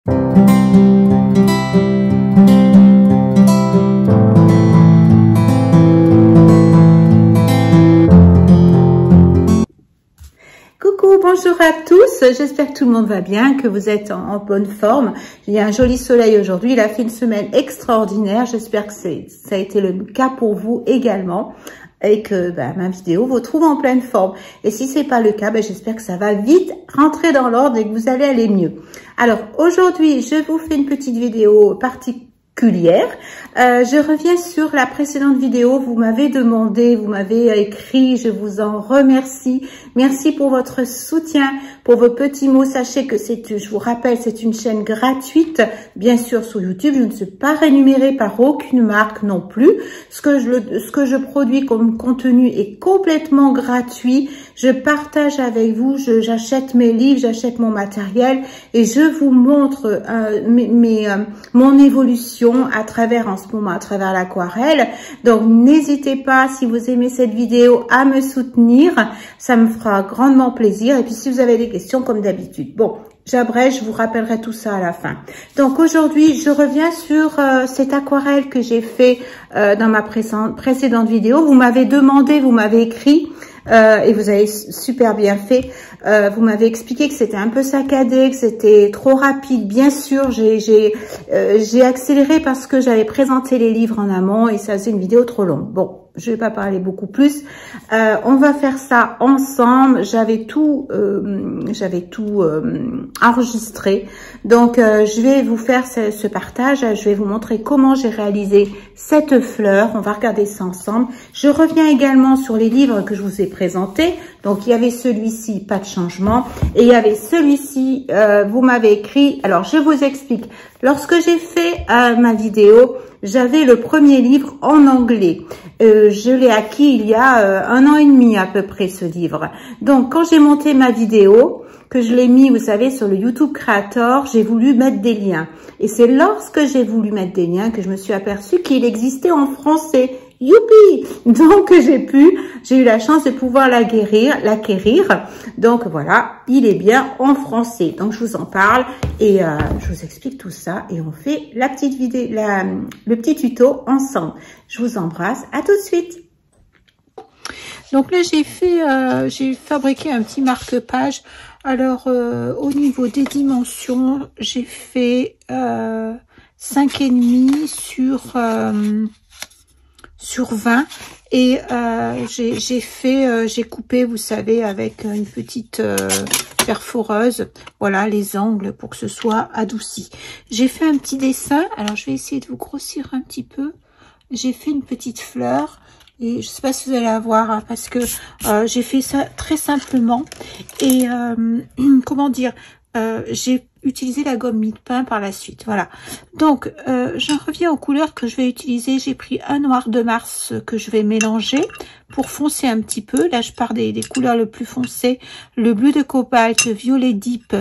Coucou, bonjour à tous, j'espère que tout le monde va bien, que vous êtes en bonne forme. Il y a un joli soleil aujourd'hui, il a fait une semaine extraordinaire, j'espère que ça a été le cas pour vous également et que ma vidéo vous trouve en pleine forme. Et si c'est pas le cas, j'espère que ça va vite rentrer dans l'ordre et que vous allez aller mieux. Alors aujourd'hui, je vous fais une petite vidéo particulière. Je reviens sur la précédente vidéo, vous m'avez demandé, vous m'avez écrit, je vous en remercie. Merci pour votre soutien, pour vos petits mots. Sachez que je vous rappelle, c'est une chaîne gratuite, bien sûr sur YouTube. Je ne suis pas rémunérée par aucune marque non plus. Ce que je produis comme contenu est complètement gratuit. Je partage avec vous, j'achète mes livres, j'achète mon matériel et je vous montre mon évolution à travers en ce moment, à travers l'aquarelle. Donc n'hésitez pas, si vous aimez cette vidéo, à me soutenir, ça me fera grandement plaisir. Et puis si vous avez des questions, comme d'habitude, bon, j'abrège, je vous rappellerai tout ça à la fin. Donc aujourd'hui, je reviens sur cette aquarelle que j'ai fait dans ma précédente vidéo. Vous m'avez demandé, vous m'avez écrit, et vous avez super bien fait. Vous m'avez expliqué que c'était un peu saccadé, que c'était trop rapide. Bien sûr, j'ai accéléré parce que j'avais présenté les livres en amont et ça faisait une vidéo trop longue. Bon, je vais pas parler beaucoup plus. On va faire ça ensemble. J'avais tout enregistré. Donc, je vais vous faire ce partage. Je vais vous montrer comment j'ai réalisé cette fleur. On va regarder ça ensemble. Je reviens également sur les livres que je vous ai présentés. Donc, il y avait celui-ci, pas de changement. Et il y avait celui-ci, vous m'avez écrit. Alors, je vous explique. Lorsque j'ai fait ma vidéo, j'avais le premier livre en anglais. Je l'ai acquis il y a 1 an et demi à peu près, ce livre. Donc, quand j'ai monté ma vidéo, que je l'ai mis, vous savez, sur le YouTube Creator, j'ai voulu mettre des liens. Et c'est lorsque j'ai voulu mettre des liens que je me suis aperçue qu'il existait en français. Youpi! Donc, j'ai eu la chance de pouvoir l'acquérir. Donc, voilà, il est bien en français. Donc, je vous en parle et je vous explique tout ça. Et on fait la petite vidéo, le petit tuto ensemble. Je vous embrasse. À tout de suite. Donc là, j'ai fabriqué un petit marque-page. Alors, au niveau des dimensions, j'ai fait 5,5 sur 20 et j'ai coupé, vous savez, avec une petite perforeuse, voilà, les angles pour que ce soit adouci. J'ai fait un petit dessin, alors je vais essayer de vous grossir un petit peu. J'ai fait une petite fleur et je sais pas si vous allez la voir, hein, parce que j'ai fait ça très simplement et comment dire, j'ai utilisé la gomme mie-de-pain par la suite. Voilà. Donc, j'en reviens aux couleurs que je vais utiliser. J'ai pris un noir de Mars que je vais mélanger pour foncer un petit peu. Là, je pars des couleurs le plus foncées. Le bleu de cobalt, violet deep,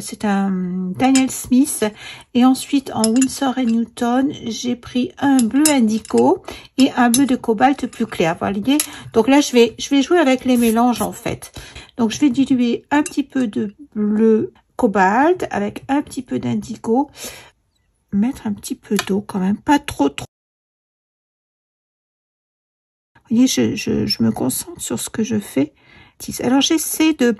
c'est un Daniel Smith. Et ensuite, en Winsor & Newton, j'ai pris un bleu indigo et un bleu de cobalt plus clair. Vous voyez. Donc là, je vais jouer avec les mélanges, en fait. Donc, je vais diluer un petit peu de bleu cobalt avec un petit peu d'indigo, mettre un petit peu d'eau quand même, pas trop. Vous voyez, je me concentre sur ce que je fais. Alors j'essaie de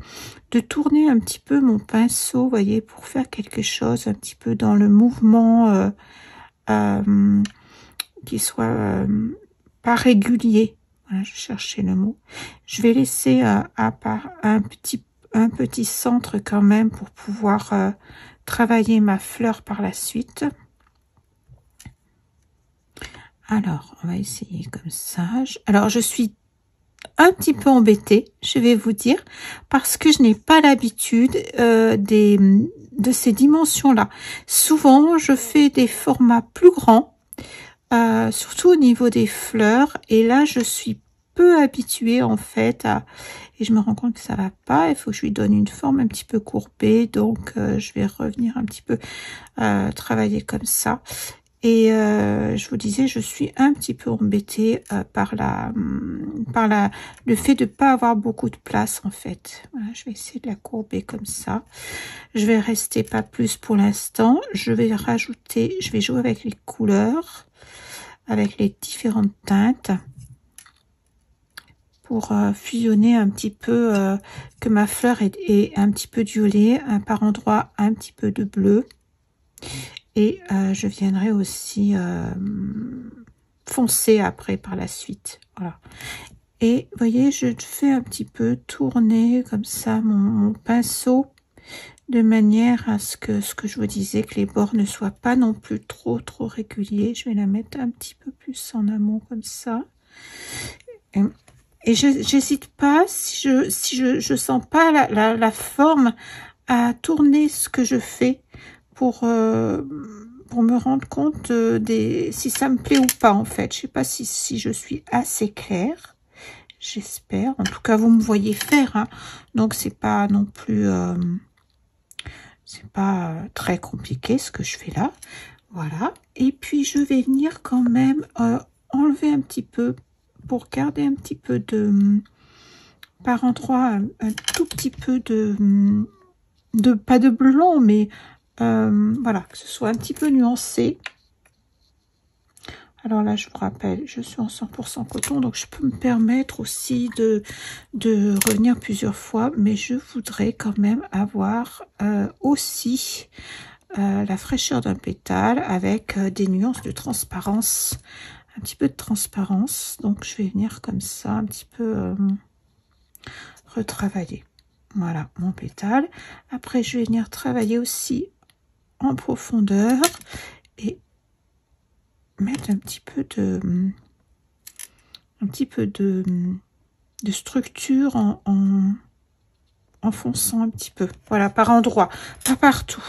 tourner un petit peu mon pinceau, vous voyez, pour faire quelque chose un petit peu dans le mouvement qui soit pas régulier. Voilà, je cherchais le mot. Je vais laisser à part un petit centre quand même pour pouvoir travailler ma fleur par la suite. Alors, on va essayer comme ça. Alors, je suis un petit peu embêtée, je vais vous dire, parce que je n'ai pas l'habitude de ces dimensions-là. Souvent, je fais des formats plus grands, surtout au niveau des fleurs, et là, je suis peu habituée en fait et je me rends compte que ça va pas, il faut que je lui donne une forme un petit peu courbée, donc je vais revenir un petit peu travailler comme ça Et je vous disais, je suis un petit peu embêtée par le fait de pas avoir beaucoup de place en fait. Voilà, je vais essayer de la courber comme ça. Je vais rester pas plus pour l'instant. Je vais jouer avec les couleurs, avec les différentes teintes pour fusionner un petit peu, que ma fleur ait un petit peu de violet, par endroit un petit peu de bleu. Et je viendrai aussi foncer après par la suite. Voilà. Et vous voyez, je fais un petit peu tourner comme ça mon pinceau de manière à ce que je vous disais, que les bords ne soient pas non plus trop réguliers. Je vais la mettre un petit peu plus en amont comme ça. Et j'hésite pas, si je sens pas la forme, à tourner ce que je fais pour me rendre compte si ça me plaît ou pas en fait. Je sais pas si je suis assez claire. J'espère. En tout cas, vous me voyez faire, hein. Donc c'est pas non plus c'est pas très compliqué ce que je fais là. Voilà. Et puis je vais venir quand même enlever un petit peu pour garder un petit peu de par endroit un tout petit peu de pas de blanc, mais voilà, que ce soit un petit peu nuancé. Alors là, je vous rappelle, je suis en 100% coton, donc je peux me permettre aussi de revenir plusieurs fois, mais je voudrais quand même avoir aussi la fraîcheur d'un pétale avec des nuances de transparence, un petit peu de transparence. Donc je vais venir comme ça, un petit peu retravailler. Voilà mon pétale. Après, je vais venir travailler aussi en profondeur et mettre un petit peu de structure en fonçant un petit peu. Voilà, par endroit, pas partout.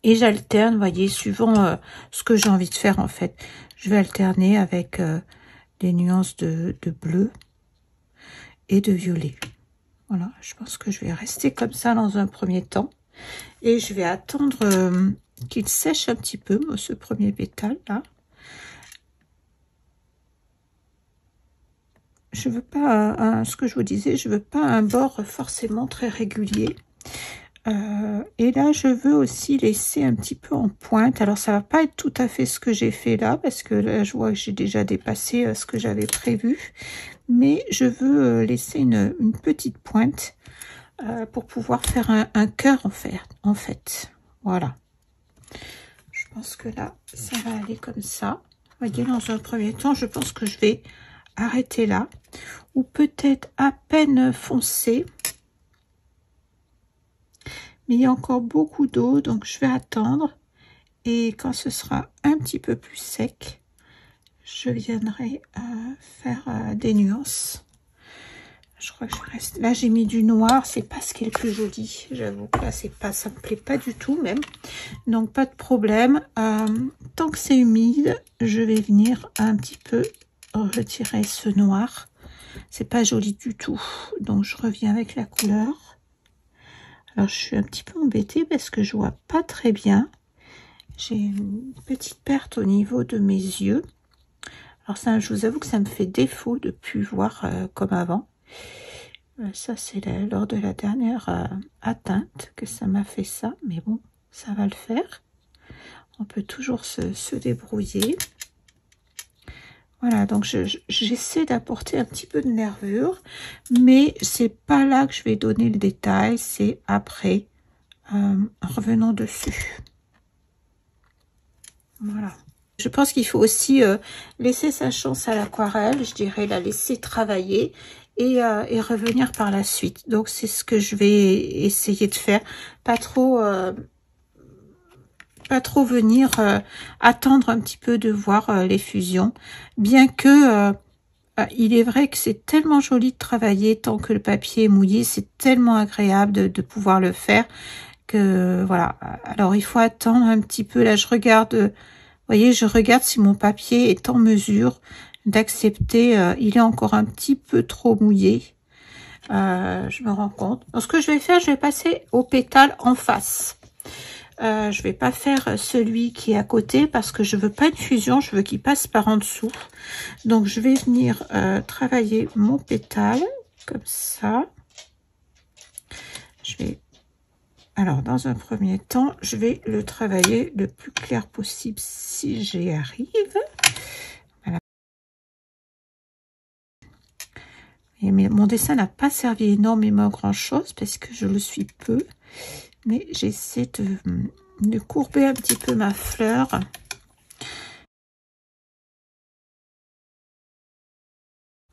Et j'alterne, voyez, suivant ce que j'ai envie de faire en fait. Je vais alterner avec des nuances de bleu et de violet. Voilà, je pense que je vais rester comme ça dans un premier temps. Et je vais attendre qu'il sèche un petit peu, ce premier pétale là. Je veux pas, ce que je vous disais, je veux pas un bord forcément très régulier. Et là, je veux aussi laisser un petit peu en pointe. Alors, ça va pas être tout à fait ce que j'ai fait là, parce que là, je vois que j'ai déjà dépassé ce que j'avais prévu. Mais je veux laisser une petite pointe pour pouvoir faire un cœur en fait. Voilà. Je pense que là, ça va aller comme ça. Vous voyez, dans un premier temps, je pense que je vais arrêter là. Ou peut-être à peine foncer. Mais il y a encore beaucoup d'eau, donc je vais attendre. Et quand ce sera un petit peu plus sec, je viendrai faire des nuances. Je crois que je reste. Là, j'ai mis du noir, c'est pas ce qui est le plus joli. J'avoue que là, ça me plaît pas du tout même. Donc pas de problème. Tant que c'est humide, je vais venir un petit peu retirer ce noir. C'est pas joli du tout. Donc je reviens avec la couleur. Alors je suis un petit peu embêtée parce que je vois pas très bien. J'ai une petite perte au niveau de mes yeux. Alors ça, je vous avoue que ça me fait défaut de plus voir comme avant. Ça c'est lors de la dernière atteinte que ça m'a fait ça. Mais bon, ça va le faire. On peut toujours se débrouiller. Voilà, donc j'essaie d'apporter un petit peu de nervure, mais c'est pas là que je vais donner le détail, c'est après, en revenant dessus. Voilà. Je pense qu'il faut aussi laisser sa chance à l'aquarelle, je dirais la laisser travailler et revenir par la suite. Donc c'est ce que je vais essayer de faire, pas trop venir attendre un petit peu de voir les fusions, bien que il est vrai que c'est tellement joli de travailler tant que le papier est mouillé, c'est tellement agréable de pouvoir le faire que voilà. Alors il faut attendre un petit peu. Là je regarde, vous voyez, je regarde si mon papier est en mesure d'accepter. Il est encore un petit peu trop mouillé, je me rends compte. Donc ce que je vais faire, je vais passer au pétale en face. Je vais pas faire celui qui est à côté parce que je veux pas une fusion, je veux qu'il passe par en dessous. Donc je vais venir travailler mon pétale comme ça. Je vais, alors dans un premier temps, je vais le travailler le plus clair possible si j'y arrive. Voilà. Et mon dessin n'a pas servi énormément à grand chose parce que je le suis peu. Mais j'essaie de courber un petit peu ma fleur.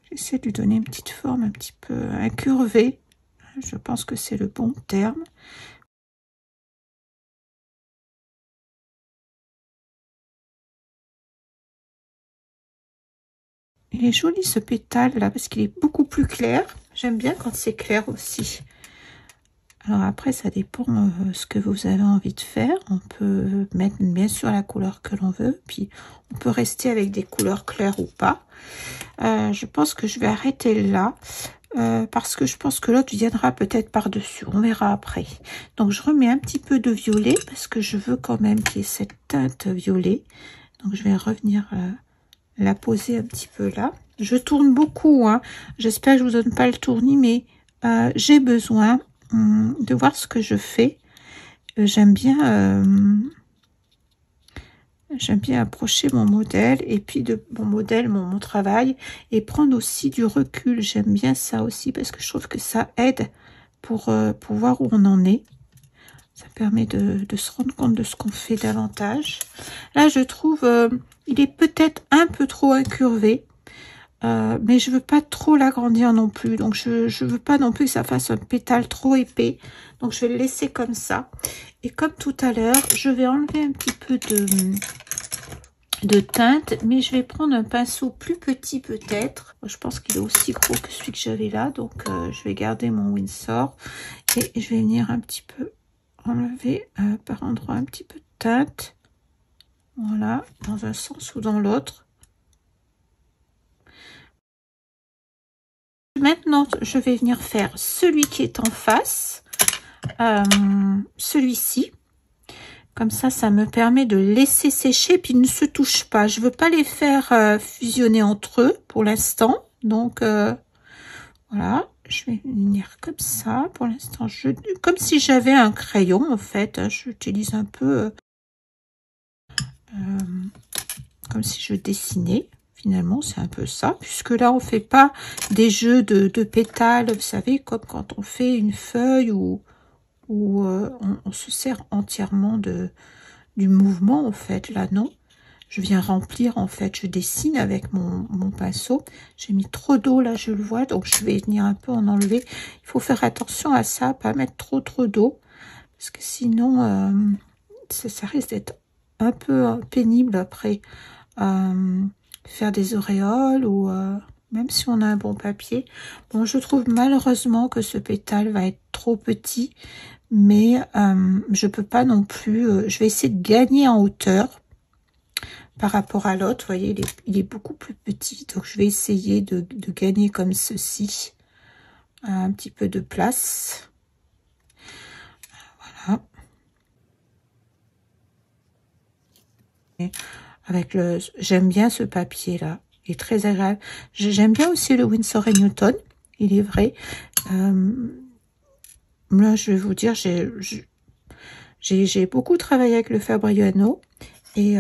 J'essaie de lui donner une petite forme un petit peu incurvée. Je pense que c'est le bon terme. Il est joli ce pétale là parce qu'il est beaucoup plus clair. J'aime bien quand c'est clair aussi. Alors après, ça dépend ce que vous avez envie de faire. On peut mettre bien sûr la couleur que l'on veut. Puis on peut rester avec des couleurs claires ou pas. Je pense que je vais arrêter là. Parce que je pense que l'autre viendra peut-être par-dessus. On verra après. Donc je remets un petit peu de violet. Parce que je veux quand même qu'il y ait cette teinte violet. Donc je vais revenir la poser un petit peu là. Je tourne beaucoup. Hein. J'espère que je vous donne pas le tournis. Mais j'ai besoin de voir ce que je fais. J'aime bien approcher mon modèle et puis de mon modèle, mon travail et prendre aussi du recul. J'aime bien ça aussi parce que je trouve que ça aide pour voir où on en est. Ça permet de se rendre compte de ce qu'on fait davantage. Là, je trouve il est peut-être un peu trop incurvé. Mais je veux pas trop l'agrandir non plus, donc je veux pas non plus que ça fasse un pétale trop épais, donc je vais le laisser comme ça. Et comme tout à l'heure, je vais enlever un petit peu de teinte, mais je vais prendre un pinceau plus petit peut-être. Je pense qu'il est aussi gros que celui que j'avais là, donc je vais garder mon Winsor et je vais venir un petit peu enlever par endroit un petit peu de teinte, voilà, dans un sens ou dans l'autre. Maintenant, je vais venir faire celui qui est en face, celui-ci. Comme ça me permet de laisser sécher, puis ils ne se touchent pas. Je veux pas les faire fusionner entre eux pour l'instant. Donc, voilà, je vais venir comme ça. Pour l'instant, comme si j'avais un crayon, en fait. J'utilise un peu comme si je dessinais. Finalement, c'est un peu ça, puisque là, on fait pas des jeux de pétales, vous savez, comme quand on fait une feuille où on se sert entièrement du mouvement, en fait. Là, non. Je viens remplir, en fait, je dessine avec mon pinceau. J'ai mis trop d'eau, là, je le vois, donc je vais venir un peu en enlever. Il faut faire attention à ça, pas mettre trop d'eau, parce que sinon, ça risque d'être un peu pénible après. Faire des auréoles ou même si on a un bon papier. Bon, je trouve malheureusement que ce pétale va être trop petit, mais je peux pas non plus. Je vais essayer de gagner en hauteur par rapport à l'autre. Vous voyez, il est beaucoup plus petit, donc je vais essayer de gagner comme ceci, un petit peu de place. Voilà. Et avec j'aime bien ce papier là, il est très agréable. J'aime bien aussi le Winsor & Newton, il est vrai. Là, je vais vous dire, j'ai beaucoup travaillé avec le Fabriano et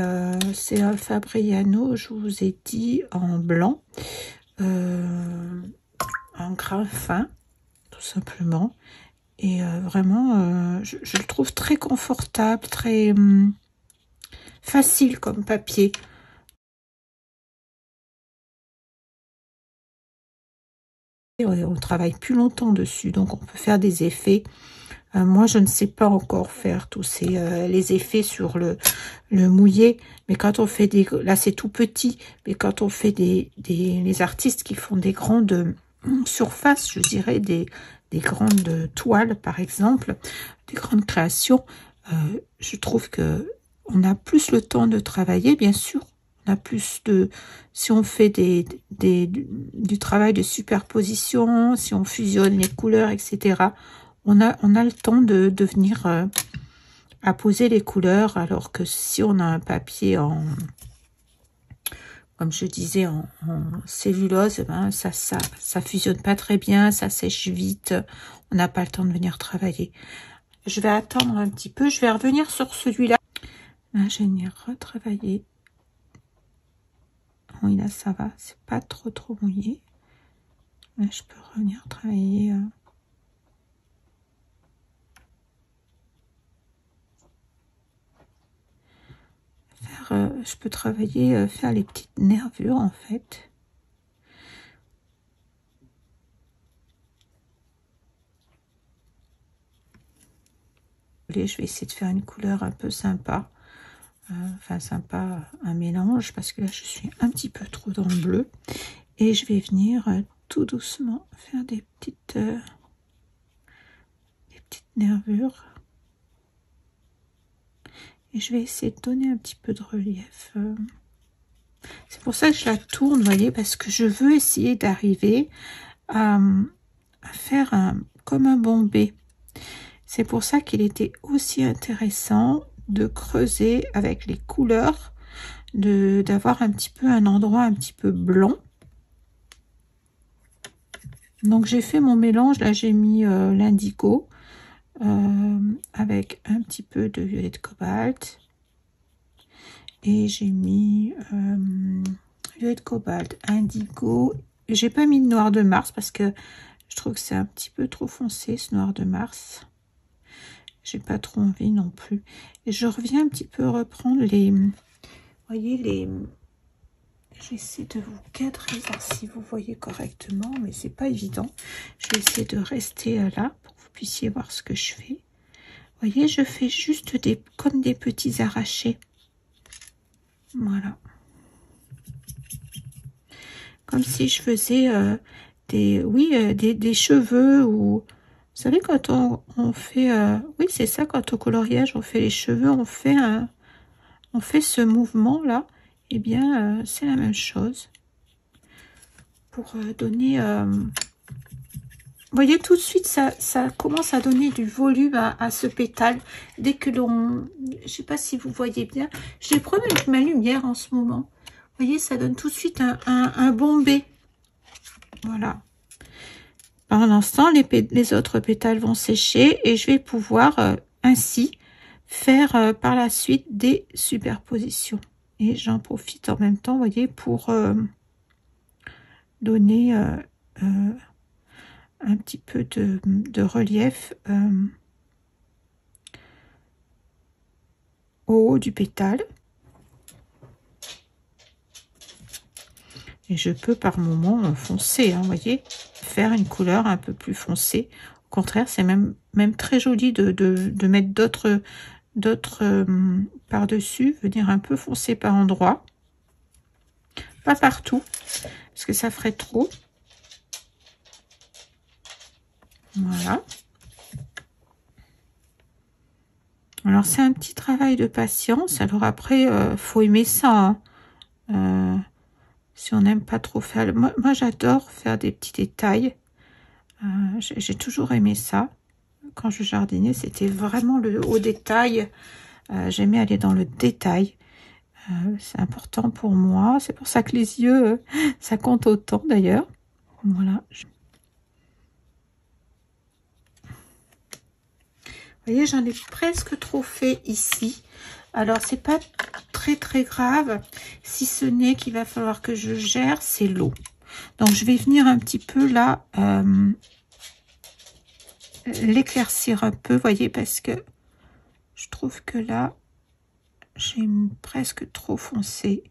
c'est un Fabriano, je vous ai dit, en blanc, en grain fin, tout simplement. Et vraiment, je le trouve très confortable, très facile comme papier. Et on travaille plus longtemps dessus, donc on peut faire des effets. Moi, je ne sais pas encore faire tous les effets sur le mouillé, mais quand on fait là c'est tout petit, mais quand on fait les artistes qui font des grandes surfaces, je dirais des grandes toiles par exemple, des grandes créations, je trouve que on a plus le temps de travailler, bien sûr. On a plus si on fait du travail de superposition, si on fusionne les couleurs, etc., on a le temps de venir à poser les couleurs, alors que si on a un papier en, comme je disais, en cellulose, ben ça fusionne pas très bien, ça sèche vite, on n'a pas le temps de venir travailler. Je vais attendre un petit peu, je vais revenir sur celui-là. Là, je vais venir retravailler. Oui, là, ça va, c'est pas trop mouillé. Là, je peux revenir travailler. Je peux travailler, faire les petites nervures, en fait. Je vais essayer de faire une couleur un peu sympa. Enfin, sympa, un mélange, parce que là, je suis un petit peu trop dans le bleu. Et je vais venir tout doucement faire des petites nervures. Et je vais essayer de donner un petit peu de relief. C'est pour ça que je la tourne, vous voyez, parce que je veux essayer d'arriver à faire comme un bombé. C'est pour ça qu'il était aussi intéressant de creuser avec les couleurs, d'avoir un petit peu un endroit un petit peu blanc. Donc j'ai fait mon mélange, là j'ai mis l'indigo avec un petit peu de violet de cobalt. Et j'ai mis violet de cobalt, indigo. J'ai pas mis de noir de Mars parce que je trouve que c'est un petit peu trop foncé ce noir de Mars. J'ai pas trop envie non plus. Et je reviens un petit peu reprendre les... Vous voyez les... J'essaie de vous cadrer là si vous voyez correctement, mais c'est pas évident. Je vais essayer de rester là pour que vous puissiez voir ce que je fais. Vous voyez, je fais juste comme des petits arrachés. Voilà. Comme si je faisais des cheveux, ou vous savez quand on fait oui, c'est ça, quand au coloriage on fait les cheveux, on fait ce mouvement là. Eh bien c'est la même chose pour donner vous voyez, tout de suite ça commence à donner du volume à ce pétale dès que l'on, je sais pas si vous voyez bien, j'ai le problème avec ma lumière en ce moment. Vous voyez, ça donne tout de suite un bombé. Voilà. Pendant ce temps, les autres pétales vont sécher et je vais pouvoir ainsi faire par la suite des superpositions. Et j'en profite en même temps, vous voyez, pour donner un petit peu de relief au haut du pétale. Et je peux par moment foncer, hein, vous voyez, faire une couleur un peu plus foncée. Au contraire, c'est même très joli de mettre d'autres par-dessus, venir un peu foncer par endroits. Pas partout, parce que ça ferait trop. Voilà. Alors, c'est un petit travail de patience. Alors après, faut aimer ça, hein. Si on n'aime pas trop faire... Moi j'adore faire des petits détails. J'ai toujours aimé ça. Quand je jardinais, c'était vraiment le haut détail. J'aimais aller dans le détail. C'est important pour moi. C'est pour ça que les yeux, ça compte autant d'ailleurs. Voilà. Vous voyez, j'en ai presque trop fait ici. Alors, c'est pas très grave, si ce n'est qu'il va falloir que je gère, c'est l'eau. Donc, je vais venir un petit peu là, l'éclaircir un peu, vous voyez, parce que je trouve que là, j'ai presque trop foncé.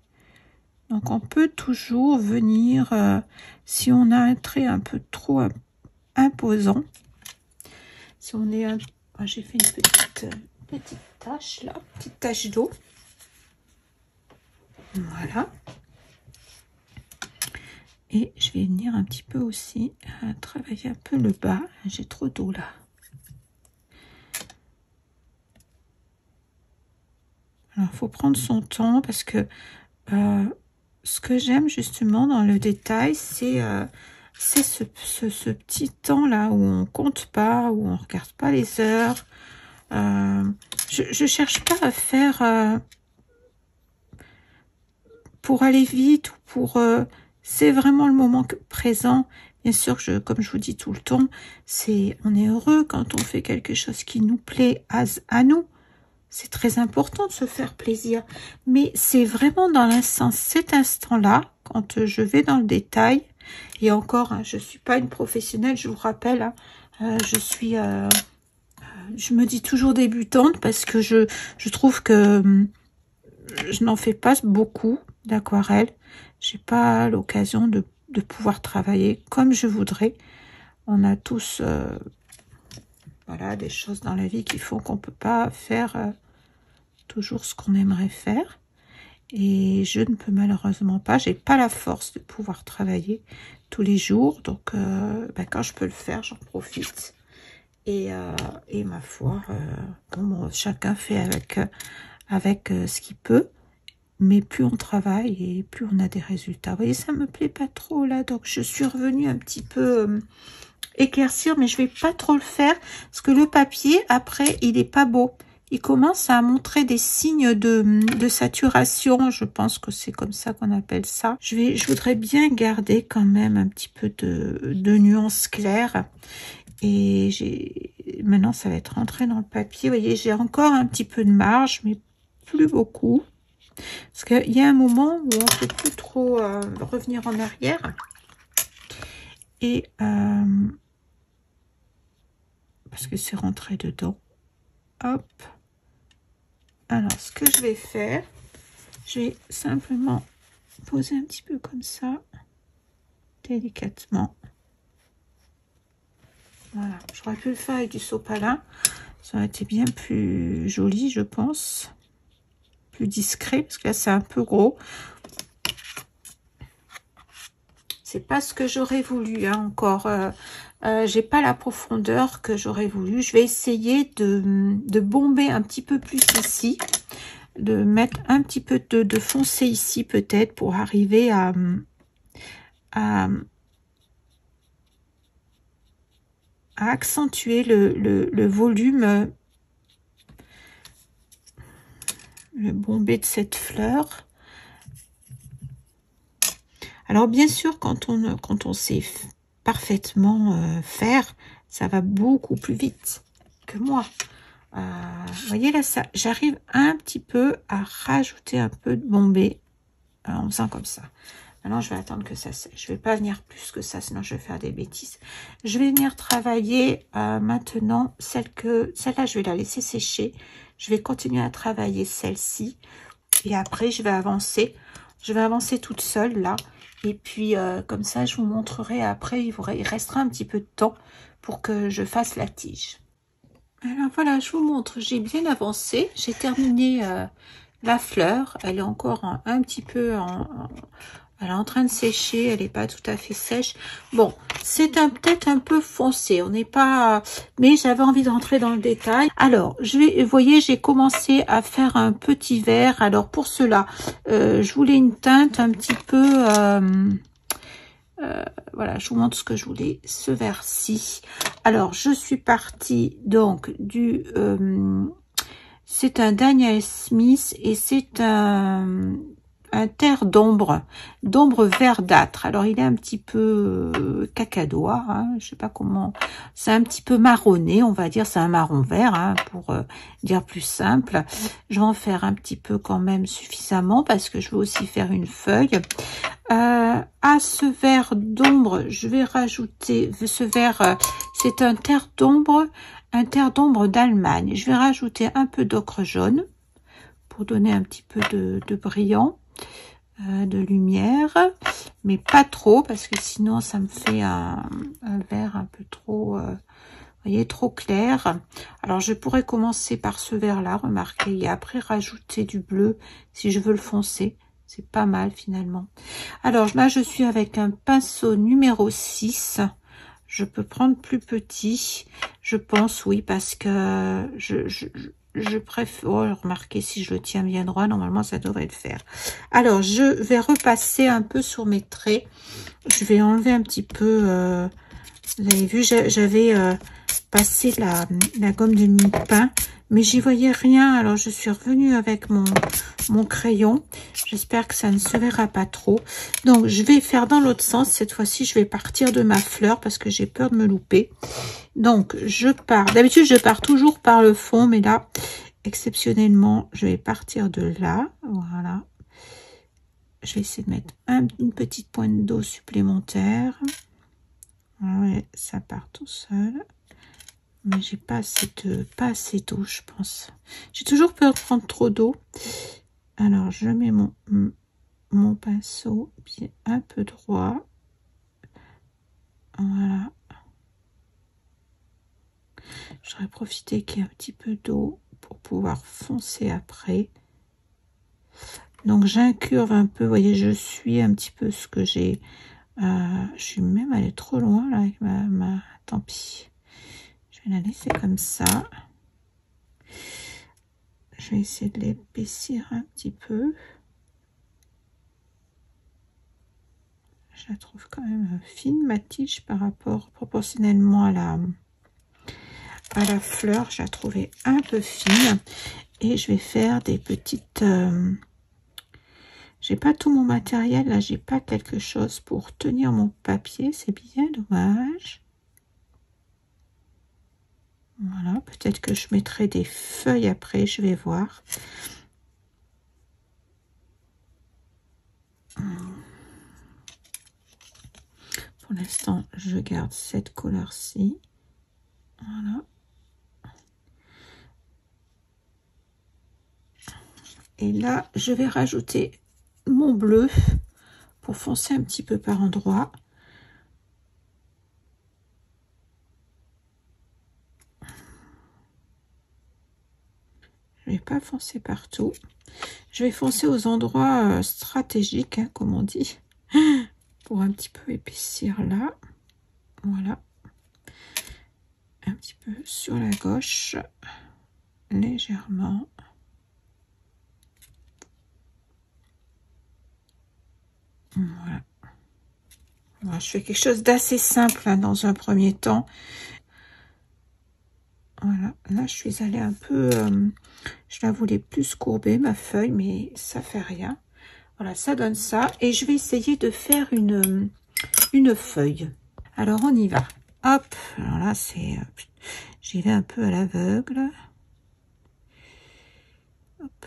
Donc, on peut toujours venir, si on a un trait un peu trop imposant, si on est j'ai fait une petite tache là, petite tache d'eau. Voilà. Et je vais venir un petit peu aussi travailler un peu le bas. J'ai trop d'eau là. Alors, il faut prendre son temps parce que ce que j'aime justement dans le détail, c'est ce petit temps là où on compte pas, où on regarde pas les heures. je cherche pas à faire pour aller vite ou pour... c'est vraiment le moment présent. Bien sûr, comme je vous dis tout le temps, on est heureux quand on fait quelque chose qui nous plaît à nous. C'est très important de se faire plaisir. Mais c'est vraiment dans cet instant-là, quand je vais dans le détail, et encore, hein, je suis pas une professionnelle, je vous rappelle, hein, je me dis toujours débutante parce que je trouve que je n'en fais pas beaucoup d'aquarelle. J'ai pas l'occasion de pouvoir travailler comme je voudrais. On a tous voilà, des choses dans la vie qui font qu'on peut pas faire toujours ce qu'on aimerait faire. Et je ne peux malheureusement pas, j'ai pas la force de pouvoir travailler tous les jours. Donc quand je peux le faire, j'en profite. Et ma foi, bon, chacun fait avec ce qu'il peut. Mais plus on travaille et plus on a des résultats. Vous voyez, ça me plaît pas trop là. Donc je suis revenue un petit peu éclaircir, mais je vais pas trop le faire. Parce que le papier, après, il est pas beau. Il commence à montrer des signes de saturation. Je pense que c'est comme ça qu'on appelle ça. Je voudrais bien garder quand même un petit peu de nuances claires. Et maintenant, ça va être rentré dans le papier. Vous voyez, j'ai encore un petit peu de marge, mais plus beaucoup. Parce qu'il y a un moment où on ne peut plus trop revenir en arrière. Et parce que c'est rentré dedans. Hop. Alors, ce que je vais faire, je vais simplement poser un petit peu comme ça, délicatement. Voilà. J'aurais pu le faire avec du sopalin. Ça aurait été bien plus joli, je pense. Plus discret, parce que là, c'est un peu gros. C'est pas ce que j'aurais voulu, hein, encore. J'ai pas la profondeur que j'aurais voulu. Je vais essayer de bomber un petit peu plus ici, de mettre un petit peu de foncé ici peut-être pour arriver à accentuer le volume, le bombé de cette fleur. Alors bien sûr, quand on sait parfaitement faire, ça va beaucoup plus vite que moi. Vous voyez là, ça, j'arrive un petit peu à rajouter un peu de bombé en faisant comme ça. Maintenant, je vais attendre que ça sèche. Je vais pas venir plus que ça, sinon je vais faire des bêtises. Je vais venir travailler maintenant celle-là, je vais la laisser sécher. Je vais continuer à travailler celle-ci et après je vais avancer. Je vais avancer toute seule là. Et puis, comme ça, je vous montrerai après, il restera un petit peu de temps pour que je fasse la tige. Alors voilà, je vous montre, j'ai bien avancé. J'ai terminé la fleur. Elle est encore un petit peu elle est en train de sécher, elle n'est pas tout à fait sèche. Bon, c'est peut-être un peu foncé, on n'est pas... Mais j'avais envie de rentrer dans le détail. Alors, vous voyez, j'ai commencé à faire un petit vert. Alors, pour cela, je voulais une teinte un petit peu... voilà, je vous montre ce que je voulais, ce vert-ci. Alors, je suis partie donc du... c'est un Daniel Smith et c'est un terre d'ombre verdâtre. Alors il est un petit peu cacadois, hein, je sais pas comment, c'est un petit peu marronné, on va dire, c'est un marron vert, hein, pour dire plus simple. Je vais en faire un petit peu quand même suffisamment parce que je veux aussi faire une feuille. À ce vert d'ombre, je vais rajouter ce vert, c'est un terre d'ombre d'Allemagne. Je vais rajouter un peu d'ocre jaune pour donner un petit peu de brillant, de lumière, mais pas trop parce que sinon ça me fait un vert un peu trop, vous voyez, trop clair. Alors je pourrais commencer par ce vert là, remarquez, et après rajouter du bleu si je veux le foncer. C'est pas mal finalement. Alors là je suis avec un pinceau numéro 6. Je peux prendre plus petit, je pense, oui, parce que je préfère... Oh, remarquez, si je le tiens bien droit, normalement, ça devrait le faire. Alors, je vais repasser un peu sur mes traits. Je vais enlever un petit peu Vous avez vu, j'avais passé la gomme de mie-pain, mais j'y voyais rien. Alors, je suis revenue avec mon crayon. J'espère que ça ne se verra pas trop. Donc, je vais faire dans l'autre sens. Cette fois-ci, je vais partir de ma fleur parce que j'ai peur de me louper. Donc, je pars. D'habitude, je pars toujours par le fond, mais là, exceptionnellement, je vais partir de là. Voilà. Je vais essayer de mettre une petite pointe d'eau supplémentaire. Ouais, ça part tout seul. Mais j'ai pas assez d'eau, je pense. J'ai toujours peur de prendre trop d'eau. Alors, je mets mon pinceau bien un peu droit. Voilà. J'aurais profité qu'il y ait un petit peu d'eau pour pouvoir foncer après. Donc, j'incurve un peu. Vous voyez, je suis un petit peu ce que j'ai. Je suis même allée trop loin là avec ma... Tant pis. Je vais la laisser comme ça. Je vais essayer de l'épaissir un petit peu. Je la trouve quand même fine, ma tige, par rapport proportionnellement à la fleur. Je la trouvais un peu fine. Et je vais faire des petites... j'ai pas tout mon matériel. Là, j'ai pas quelque chose pour tenir mon papier. C'est bien dommage. Voilà, peut-être que je mettrai des feuilles après. Je vais voir. Pour l'instant, je garde cette couleur-ci. Voilà. Et là, je vais rajouter mon bleu pour foncer un petit peu par endroits. Je vais pas foncer partout. Je vais foncer aux endroits stratégiques, hein, comme on dit, pour un petit peu épaissir là. Voilà. Un petit peu sur la gauche, légèrement. Voilà. Voilà, je fais quelque chose d'assez simple hein, dans un premier temps. Voilà, là je suis allée un peu, je la voulais plus courber ma feuille, mais ça fait rien. Voilà, ça donne ça. Et je vais essayer de faire une feuille. Alors on y va. Hop, alors là c'est, j'y vais un peu à l'aveugle. Hop.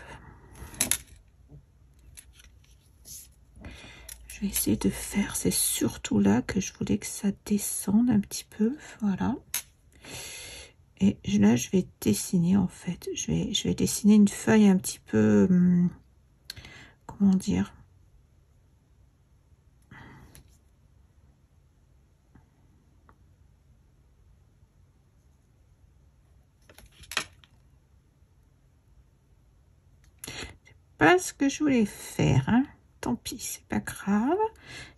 Je vais essayer de faire, c'est surtout là que je voulais que ça descende un petit peu, voilà. Et là, je vais dessiner en fait. Je vais dessiner une feuille un petit peu, comment dire, c'est pas ce que je voulais faire, hein. Tant pis, c'est pas grave.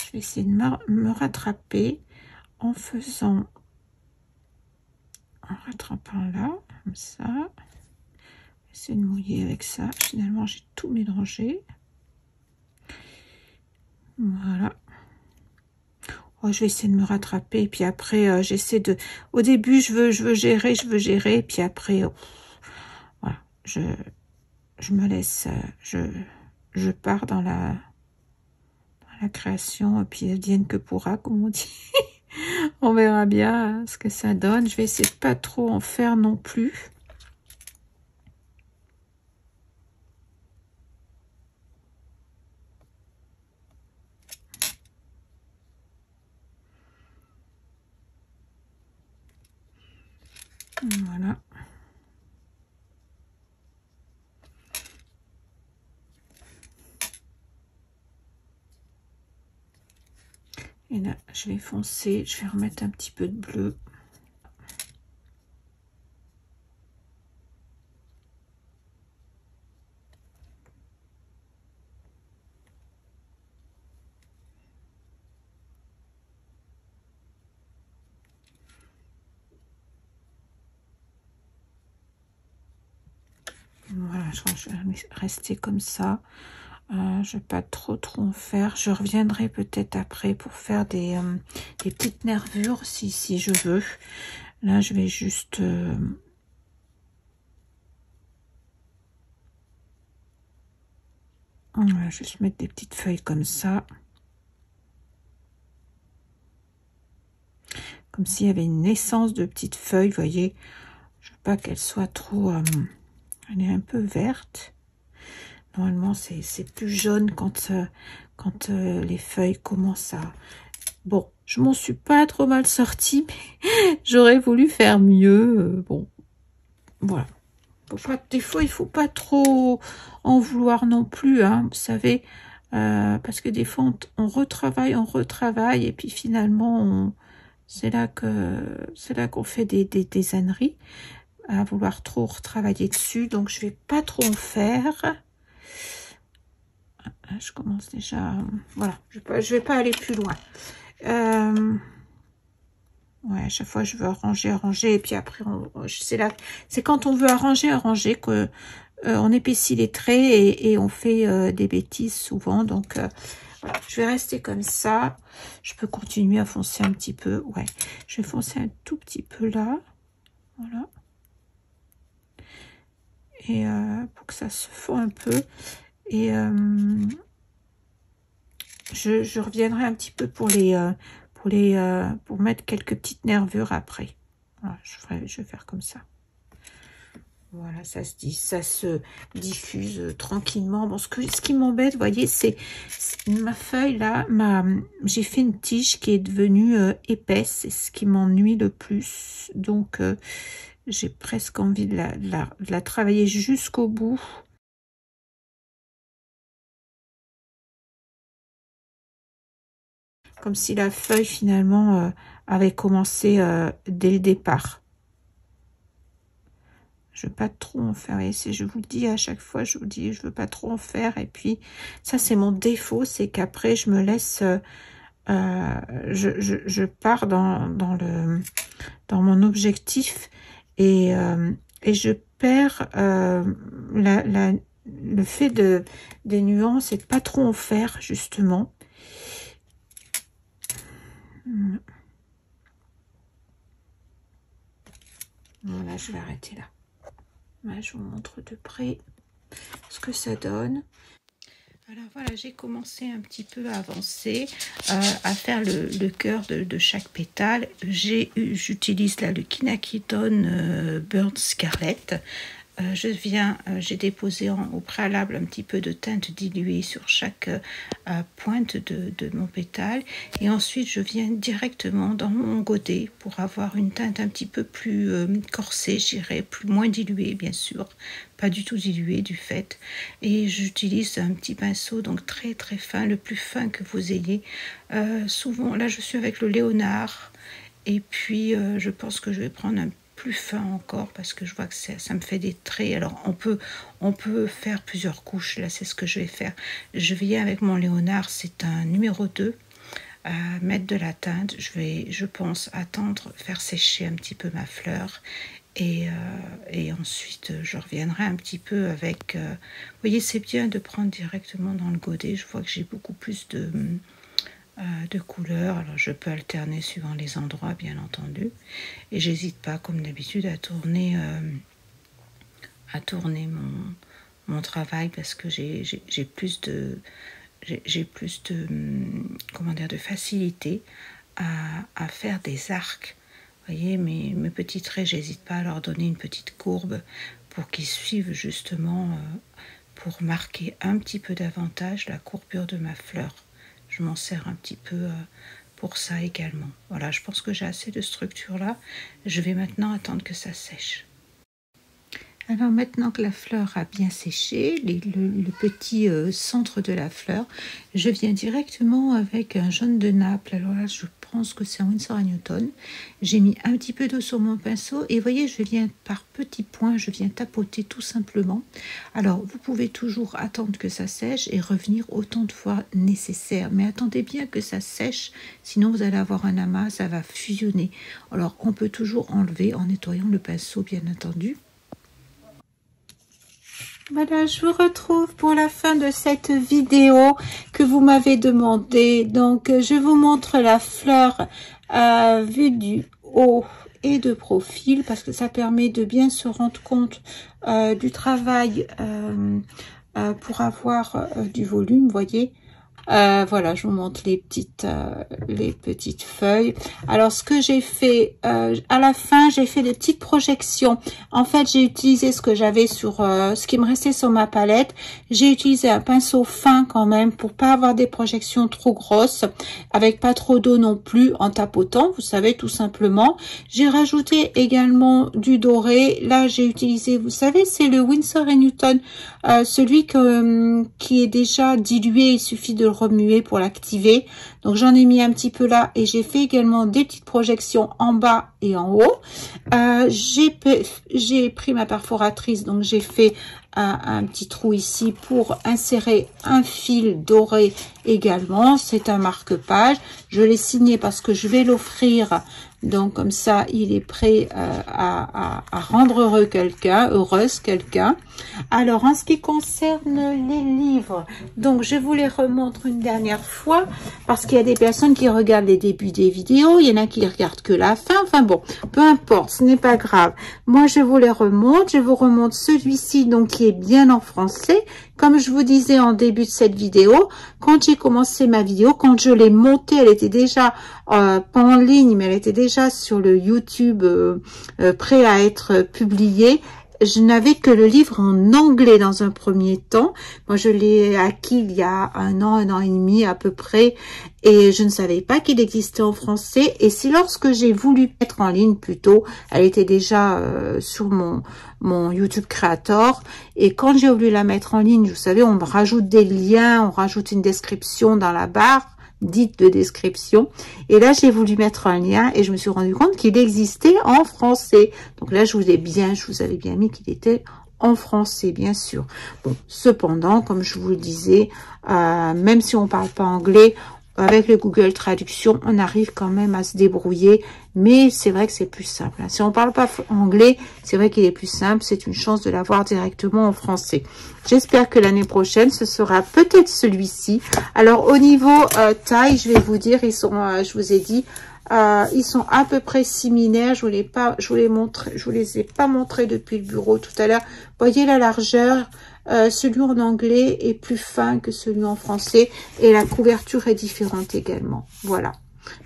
Je vais essayer de me rattraper en faisant, en rattrapant là, comme ça. Essayer de mouiller avec ça. Finalement, j'ai tout mélangé. Voilà. Oh, je vais essayer de me rattraper. Et puis après, j'essaie de... Au début, je veux gérer. Et puis après, voilà. Je me laisse... je pars dans la création. Et puis, advienne que pourra, comme on dit. On verra bien ce que ça donne. Je vais essayer de pas trop en faire non plus. Voilà. Et là, je vais foncer. Je vais remettre un petit peu de bleu. Voilà, je vais rester comme ça. Je vais pas trop en faire. Je reviendrai peut-être après pour faire des petites nervures si je veux. Là, je vais juste... on va juste mettre des petites feuilles comme ça. Comme s'il y avait une naissance de petites feuilles, vous voyez. Je veux pas qu'elle soit trop... elle est un peu verte. Normalement, c'est plus jaune quand les feuilles commencent à... Bon, je m'en suis pas trop mal sortie, mais j'aurais voulu faire mieux. Bon, voilà. Des fois, il faut pas trop en vouloir non plus, hein, vous savez, parce que des fois, on retravaille, et puis finalement, c'est là qu'on fait des âneries, à vouloir trop retravailler dessus. Donc, je vais pas trop en faire. Je commence déjà... Voilà, je vais pas aller plus loin. Ouais, à chaque fois, je veux arranger, et puis après, c'est quand on veut arranger que on épaissit les traits et on fait des bêtises souvent. Donc, voilà, je vais rester comme ça. Je peux continuer à foncer un petit peu. Ouais, je vais foncer un tout petit peu là. Voilà. Et pour que ça se fond un peu. Et je reviendrai un petit peu pour mettre quelques petites nervures après. Voilà, je vais faire comme ça. Voilà, ça se diffuse tranquillement. Bon, ce qui m'embête, vous voyez, c'est ma feuille là, j'ai fait une tige qui est devenue épaisse, c'est ce qui m'ennuie le plus. Donc, j'ai presque envie de la travailler jusqu'au bout. Comme si la feuille finalement avait commencé dès le départ. Je veux pas trop en faire. Et je vous le dis à chaque fois, je vous dis, je veux pas trop en faire. Et puis, ça c'est mon défaut, c'est qu'après je me laisse, je pars dans mon objectif et je perds le fait des nuances et de pas trop en faire justement. Voilà, je vais arrêter là. Là, je vous montre de près ce que ça donne. Alors voilà, j'ai commencé un petit peu à avancer, à faire le cœur de chaque pétale. J'utilise là le Quinacridone Burnt Scarlet. J'ai déposé au préalable un petit peu de teinte diluée sur chaque pointe de mon pétale. Et ensuite, je viens directement dans mon godet pour avoir une teinte un petit peu plus corsée, je dirais, moins diluée, bien sûr. Pas du tout diluée du fait. Et j'utilise un petit pinceau, donc très très fin, le plus fin que vous ayez. Souvent, là, je suis avec le Léonard. Et puis, je pense que je vais prendre un plus fin encore parce que je vois que ça me fait des traits. Alors on peut faire plusieurs couches. Là c'est ce que je vais faire. Je viens avec mon Léonard, c'est un numéro 2, mettre de la teinte. Je pense attendre, faire sécher un petit peu ma fleur et ensuite je reviendrai un petit peu avec vous voyez, c'est bien de prendre directement dans le godet. Je vois que j'ai beaucoup plus de couleurs. Alors je peux alterner suivant les endroits, bien entendu, et j'hésite pas comme d'habitude à tourner mon travail parce que j'ai plus de comment dire, de facilité à faire des arcs. Vous voyez, mes petits traits, j'hésite pas à leur donner une petite courbe pour qu'ils suivent justement pour marquer un petit peu davantage la courbure de ma fleur. Je m'en sers un petit peu pour ça également. Voilà, je pense que j'ai assez de structure là. Je vais maintenant attendre que ça sèche. Alors maintenant que la fleur a bien séché, le petit centre de la fleur, je viens directement avec un jaune de Naples. Alors là, je pense que c'est un Winsor & Newton. J'ai mis un petit peu d'eau sur mon pinceau et vous voyez, je viens par petits points, je viens tapoter tout simplement. Alors, vous pouvez toujours attendre que ça sèche et revenir autant de fois nécessaire. Mais attendez bien que ça sèche, sinon vous allez avoir un amas, ça va fusionner. Alors, on peut toujours enlever en nettoyant le pinceau, bien entendu. Voilà, je vous retrouve pour la fin de cette vidéo que vous m'avez demandé. Donc, je vous montre la fleur vue du haut et de profil parce que ça permet de bien se rendre compte du travail pour avoir du volume, vous voyez. Voilà, je vous montre les petites feuilles. Alors, ce que j'ai fait à la fin, j'ai fait des petites projections. En fait, j'ai utilisé ce que j'avais sur ce qui me restait sur ma palette. J'ai utilisé un pinceau fin quand même pour pas avoir des projections trop grosses, avec pas trop d'eau non plus, en tapotant, vous savez, tout simplement. J'ai rajouté également du doré. Là, j'ai utilisé, vous savez, c'est le Winsor & Newton, celui qui est déjà dilué. Il suffit de le remuer pour l'activer. Donc j'en ai mis un petit peu là et j'ai fait également des petites projections en bas et en haut. J'ai pris ma perforatrice, donc j'ai fait un petit trou ici pour insérer un fil doré également. C'est un marque-page. Je l'ai signé parce que je vais l'offrir. Donc comme ça, il est prêt à rendre heureux heureuse quelqu'un. Alors en ce qui concerne les livres, donc je vous les remontre une dernière fois parce qu'il y a des personnes qui regardent les débuts des vidéos, il y en a qui regardent que la fin. Enfin bon, peu importe, ce n'est pas grave. Moi je vous les remonte, je vous remonte celui-ci donc qui est bien en français. Comme je vous disais en début de cette vidéo, quand j'ai commencé ma vidéo, quand je l'ai montée, elle était déjà pas en ligne, mais elle était déjà sur le YouTube prêt à être publiée. Je n'avais que le livre en anglais dans un premier temps. Moi, je l'ai acquis il y a un an et demi à peu près. Et je ne savais pas qu'il existait en français. Et c'est lorsque j'ai voulu mettre en ligne plutôt, elle était déjà sur mon YouTube Creator. Et quand j'ai voulu la mettre en ligne, vous savez, on rajoute des liens, on rajoute une description dans la barre dite de description. Et là, j'ai voulu mettre un lien et je me suis rendu compte qu'il existait en français. Donc là, je vous avais bien mis qu'il était en français, bien sûr. Bon, cependant, comme je vous le disais, même si on parle pas anglais, avec le Google Traduction, on arrive quand même à se débrouiller, mais c'est vrai que c'est plus simple. Si on parle pas anglais, c'est vrai qu'il est plus simple, c'est une chance de l'avoir directement en français. J'espère que l'année prochaine, ce sera peut-être celui-ci. Alors, au niveau taille, je vais vous dire, ils sont, je vous ai dit, ils sont à peu près similaires. Je vous les ai pas montrés depuis le bureau tout à l'heure. Voyez la largeur. Celui en anglais est plus fin que celui en français et la couverture est différente également. Voilà.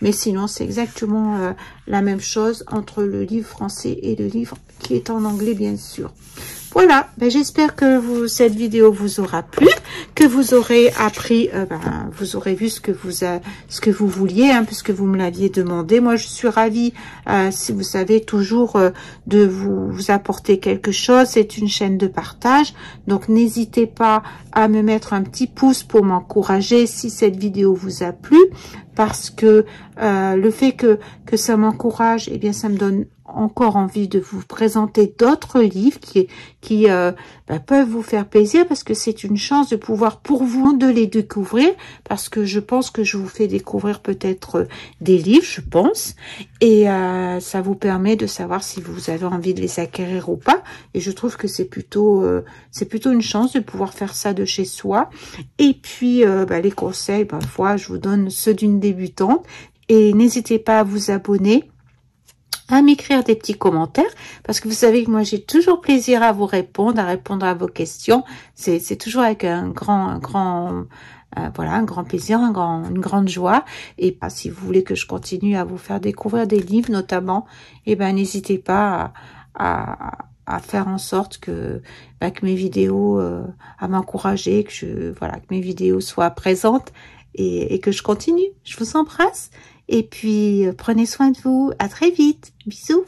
Mais sinon, c'est exactement la même chose entre le livre français et le livre qui est en anglais, bien sûr. Voilà, ben, j'espère que cette vidéo vous aura plu, que vous aurez appris, vous aurez vu ce que vous vouliez, hein, puisque vous me l'aviez demandé. Moi, je suis ravie, si vous savez, toujours de vous apporter quelque chose. C'est une chaîne de partage, donc n'hésitez pas à me mettre un petit pouce pour m'encourager si cette vidéo vous a plu, parce que le fait que ça m'encourage, eh bien, ça me donne encore envie de vous présenter d'autres livres qui peuvent vous faire plaisir, parce que c'est une chance de pouvoir pour vous de les découvrir, parce que je pense que je vous fais découvrir peut-être des livres, je pense, et ça vous permet de savoir si vous avez envie de les acquérir ou pas, et je trouve que c'est plutôt une chance de pouvoir faire ça de chez soi. Et puis les conseils, parfois je vous donne ceux d'une débutante, et n'hésitez pas à vous abonner, à m'écrire des petits commentaires, parce que vous savez que moi j'ai toujours plaisir à vous répondre, à vos questions. C'est toujours avec un grand plaisir, une grande joie. Et si vous voulez que je continue à vous faire découvrir des livres notamment, eh ben n'hésitez pas à faire en sorte que mes vidéos, à m'encourager, que mes vidéos soient présentes et que je continue. Je vous embrasse. Et puis, prenez soin de vous. À très vite. Bisous.